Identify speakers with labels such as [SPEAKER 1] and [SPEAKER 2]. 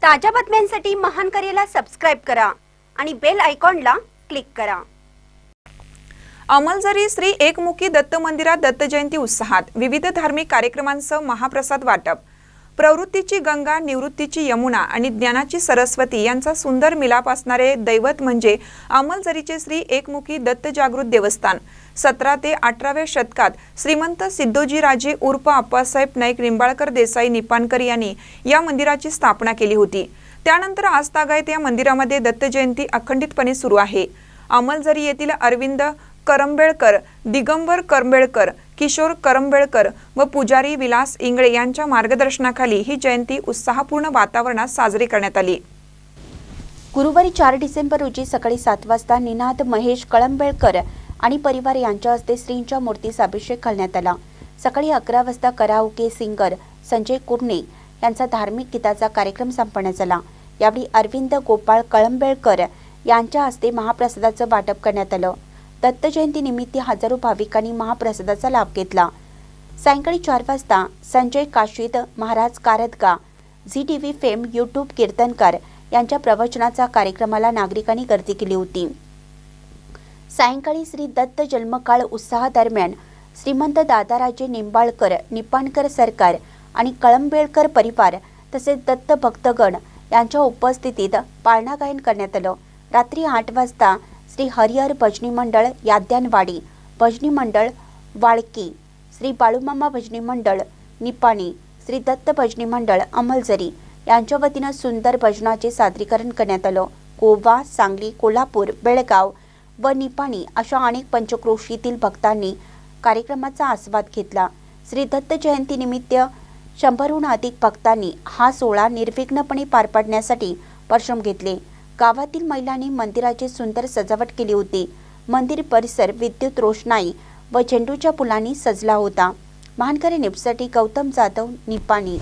[SPEAKER 1] ताज्या बातम्यांसाठी महान करेला सबस्क्राइब करा आणि बेल आयकॉनला क्लिक करा।
[SPEAKER 2] अमलझरी श्री एकमुखी दत्त मंदिरात दत्त जयंती उत्साहात विविध धार्मिक कार्यक्रमांसह महाप्रसाद वाटप। प्रवृत्तीची गंगा, निवृत्तीची यमुना आणि ज्ञानाची सरस्वती यांचा सुंदर मिलाप असणारे दैवत म्हणजे अमलझरीचे श्री एकमुखी दत्त जागृत देवस्थान। 17 ते 18व्या शतकात श्रीमंत सिद्धोजीराजे उर्फ आप्पासाहेब नाईक निंबाळकर देसाई निपाणकर यांनी या मंदिराची स्थापना केली होती। त्यानंतर आजतागायत या मंदिरामध्ये दत्त जयंती अखंडितपणे सुरू आहे। अमलझरी येथील अरविंद करंबेळकर, दिगंबर करंबेळकर, किशोर करंबेळकर व पुजारी विलास इंगळे यांच्या मार्गदर्शनाखाली ही जयंती उत्साहपूर्ण वातावरणात साजरी करण्यात आली।
[SPEAKER 3] गुरुवारी 4 डिसेंबर रोजी सकाळी 7 वाजता निनाद महेश कळंबेळकर आणि परिवार यांच्या हस्ते श्रींच्या मूर्तीचा अभिषेक करण्यात आला। सकाळी 11 वाजता कराओके सिंगर संजय कुर्णे यांचा धार्मिक गीताचा कार्यक्रम संपन्न झाला। यावेळी अरविंद गोपाळ कळंबेळकर यांच्या हस्ते महाप्रसादाचं वाटप करण्यात आलं। दत्त जयंती निमित्त हजारो भाविकांनी महाप्रसादाचा लाभ घेतला। सायंकाळी 4 वाजता Sanjay Kashid Maharaj Karadga, Zee TV fame YouTube कीर्तनकार यांच्या प्रवचनाचा कार्यक्रमाला नागरिकांनी गर्दी केली होती। सायंकाळी श्री दत्त जन्मकाळ उत्सवादरम्यान श्रीमंत दादाराजे निंबाळकर, निपाणकर सरकार आणि कळंबेळकर परिवार तसेच दत्त भक्तगण यांच्या उपस्थितीत पाळणा गायन करण्यात आलं। रात्री 8 वाजता श्री हरिहर भजनी मंडळ याद्यानवाडी, भजनी मंडळ वाळकी, श्री बाळूमामा भजनी मंडळ निपाणी, श्री दत्त भजनी मंडळ अमलझरी यांच्या वतीनं सुंदर भजनाचे सादरीकरण करण्यात आलं। गोवा, सांगली, कोल्हापूर, बेळगाव व निपाणी अशा अनेक पंचक्रोशीतील भक्तांनी कार्यक्रमाचा आस्वाद घेतला। श्री दत्त जयंती निमित्त 100हून अधिक भक्तांनी हा सोहळा निर्विघ्नपणे पार पाडण्यासाठी परिश्रम घेतले। गावातील महिलांनी मंदिराची सुंदर सजावट केली होती। मंदिर परिसर विद्युत रोषणाई व झेंडूच्या फुलांनी सजला होता। महानकरी न्यूजसाठी गौतम जाधव, निपाणी।